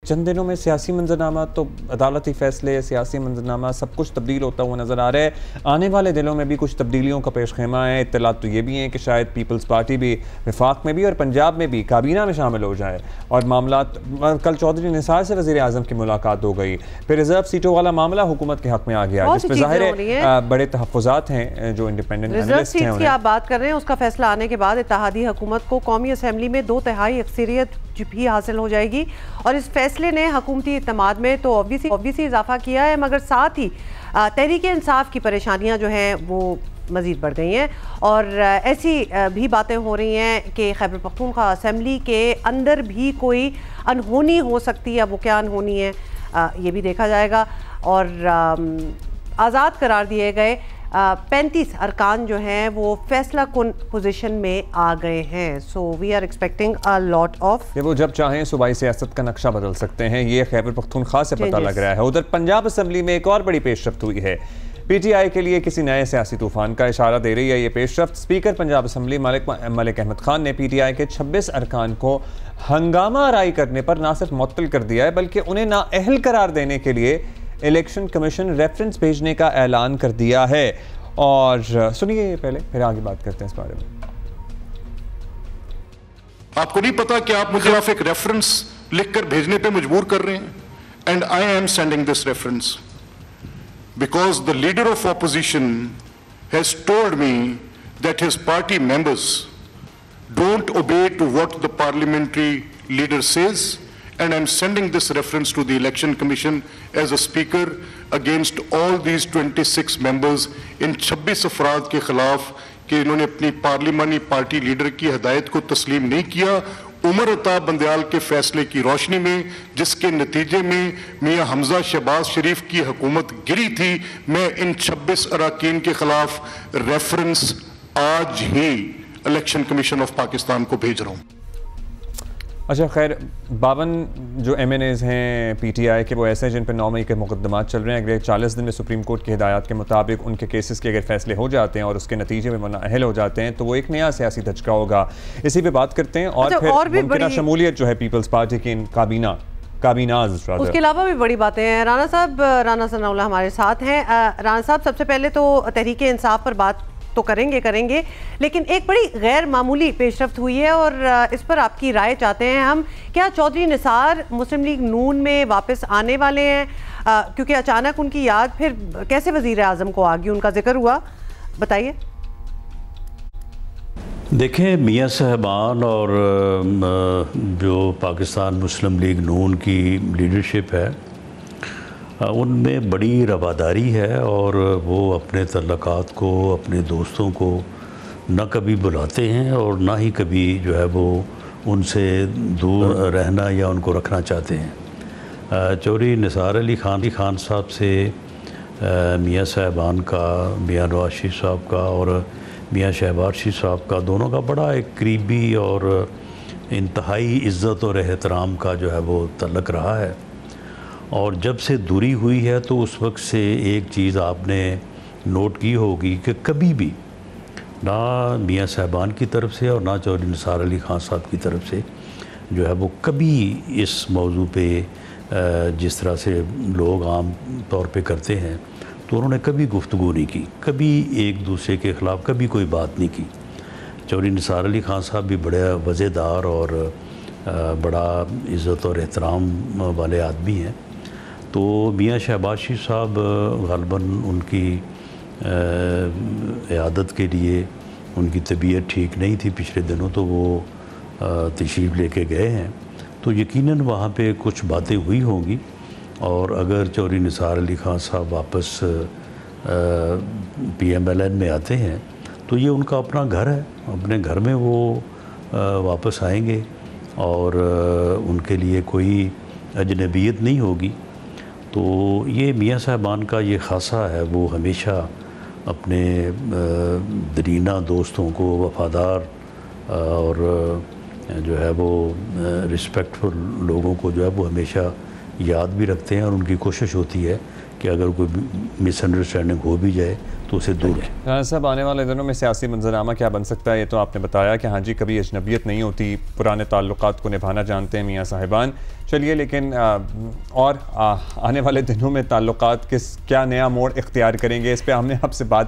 چند دنوں میں سیاسی منظرنامہ تو عدالتی فیصلے، سیاسی منظرنامہ سب کچھ تبدیل ہوتا ہوا نظر آ رہا ہے. آنے والے دنوں میں بھی کچھ تبدیلیوں کا پیش خیمہ ہے. اطلاعات تو یہ بھی ہیں کہ شاید پیپلز پارٹی بھی وفاق میں بھی اور پنجاب میں بھی کابینہ میں شامل ہو جائے اور معاملات. کل چودھری نثار سے وزیر اعظم کی ملاقات ہو گئی. پھر ریزرو سیٹوں والا معاملہ حکومت کے حق میں آ گیا جس پہ ظاہر ہے بڑے تحفظات ہیں. جو انڈیپینڈنٹ ریزرو سیٹس کی آپ بات کر رہے ہیں، اس کا فیصلہ آنے کے بعد اتحادی حکومت کو قومی اسمبلی میں 2/3 اکثریت بھی حاصل ہو جائے گی اور اس فیصلے نے حکومتی اعتماد میں تو obviously اضافہ کیا ہے، مگر ساتھ ہی تحریک انصاف کی پریشانیاں جو ہیں وہ مزید بڑھ گئی ہیں. اور ایسی بھی باتیں ہو رہی ہیں کہ خیبر پختونخوا اسمبلی کے اندر بھی کوئی انہونی ہو سکتی ہے. اب وہ کیا انہونی ہے یہ بھی دیکھا جائے گا. اور آزاد قرار دیے گئے 35 ارکان جو ہیں وہ فیصلہ کن پوزیشن میں آ گئے ہیں. So we are expecting a lot of. وہ جب چاہیں صوبائی سیاست کا نقشہ بدل سکتے ہیں، یہ خیبر پختونخوا سے پتہ لگ رہا ہے. ادھر پنجاب اسمبلی میں ایک اور بڑی پیش رفت ہوئی ہے. پی ٹی آئی کے لیے کسی نئے سیاسی طوفان کا اشارہ دے رہی ہے یہ پیش رفت. اسپیکر پنجاب اسمبلی ملک احمد خان نے پی ٹی آئی کے 26 ارکان کو ہنگامہ آرائی کرنے پر نہ صرف معطل کر دیا ہے بلکہ انہیں نااہل قرار دینے کے لیے الیکشن کمیشن ریفرنس بھیجنے کا اعلان کر دیا ہے. اور سنیے پہلے پھر آگے بات کرتے ہیں اس بارے میں. آپ کو نہیں پتا کہ آپ مجھے ایک ریفرنس لکھ کر بھیجنے پہ مجبور کر رہے ہیں. And I am sending this reference because the leader of opposition has told me that his party members don't obey to what the parliamentary leader says, and I'm sending this reference to the election commission as a speaker against all these 26 members in 26 افراد کے خلاف کہ انہوں نے اپنی پارلیمانی party leader کی ہدایت کو تسلیم نہیں کیا. عمر عطا بندیال کے فیصلے کی روشنی میں جس کے نتیجے میں میاں حمزہ شہباز شریف کی حکومت گری تھی، میں ان 26 اراکین کے خلاف ریفرنس آج ہی الیکشن کمیشن آف پاکستان کو بھیج رہا ہوں. اچھا خیر، 52 جو ایم این ایز ہیں پی ٹی آئی کے وہ ایسے ہیں جن پہ 9 مئی کے مقدمات چل رہے ہیں. اگلے 40 دن میں سپریم کورٹ کی ہدایات کے مطابق ان کے کیسز کے اگر فیصلے ہو جاتے ہیں اور اس کے نتیجے میں وہ نااہل ہو جاتے ہیں تو وہ ایک نیا سیاسی دھچکا ہوگا. اسی پہ بات کرتے ہیں. اور پھر ممکنہ شمولیت جو ہے پیپلز پارٹی کی ان کابیناز. اس کے علاوہ بھی بڑی باتیں ہیں. رانا ثناء اللہ ہمارے ساتھ ہیں. رانا صاحب، سب سے پہلے تو تحریک انصاف پر بات تو کریں گے لیکن ایک بڑی غیر معمولی پیش رفت ہوئی ہے اور اس پر آپ کی رائے چاہتے ہیں ہم. کیا چودھری نثار مسلم لیگ نون میں واپس آنے والے ہیں؟ کیونکہ اچانک ان کی یاد پھر کیسے وزیر اعظم کو آ گئی، ان کا ذکر ہوا، بتائیے. دیکھیں، میاں صاحبان اور جو پاکستان مسلم لیگ نون کی لیڈرشپ ہے ان میں بڑی رواداری ہے اور وہ اپنے تعلقات کو، اپنے دوستوں کو نہ کبھی بلاتے ہیں اور نہ ہی کبھی جو ہے وہ ان سے دور رہنا یا ان کو رکھنا چاہتے ہیں. چودھری نثار علی خان صاحب سے میاں صاحبان کا، میاں نواز شریف صاحب کا اور میاں شہباز شریف صاحب کا، دونوں کا بڑا ایک قریبی اور انتہائی عزت اور احترام کا جو ہے وہ تعلق رہا ہے. اور جب سے دوری ہوئی ہے تو اس وقت سے ایک چیز آپ نے نوٹ کی ہوگی کہ کبھی بھی نہ میاں صاحبان کی طرف سے اور نہ چودھری نثار علی خان صاحب کی طرف سے جو ہے وہ کبھی اس موضوع پہ جس طرح سے لوگ عام طور پہ کرتے ہیں تو انہوں نے کبھی گفتگو نہیں کی، کبھی ایک دوسرے کے خلاف کبھی کوئی بات نہیں کی. چودھری نثار علی خان صاحب بھی بڑے وزیدار اور بڑا عزت اور احترام والے آدمی ہیں. تو میاں شہباز شریف صاحب غالباً ان کی عیادت کے لیے ان کی طبیعت ٹھیک نہیں تھی پچھلے دنوں، تو وہ تشریف لے کے گئے ہیں. تو یقیناً وہاں پہ کچھ باتیں ہوئی ہوں گی اور اگر چودھری نثار علی خان صاحب واپس پی ایم ایل این میں آتے ہیں تو یہ ان کا اپنا گھر ہے، اپنے گھر میں وہ واپس آئیں گے اور ان کے لیے کوئی اجنبیت نہیں ہوگی. تو یہ میاں صاحبان کا یہ خاصہ ہے، وہ ہمیشہ اپنے درینہ دوستوں کو، وفادار اور جو ہے وہ رسپیکٹفل لوگوں کو جو ہے وہ ہمیشہ یاد بھی رکھتے ہیں اور ان کی کوشش ہوتی ہے کہ اگر کوئی مس انڈرسٹینڈنگ ہو بھی جائے تو اسے دور رہیں۔ رانا صاحب، آنے والے دنوں میں سیاسی منظرنامہ کیا بن سکتا ہے؟ یہ تو آپ نے بتایا کہ ہاں جی کبھی اجنبیت نہیں ہوتی، پرانے تعلقات کو نبھانا جانتے ہیں میاں صاحبان۔ چلیے، لیکن اور آنے والے دنوں میں تعلقات کیا نیا موڑ اختیار کریں گے، اس پہ ہم نے آپ سے بات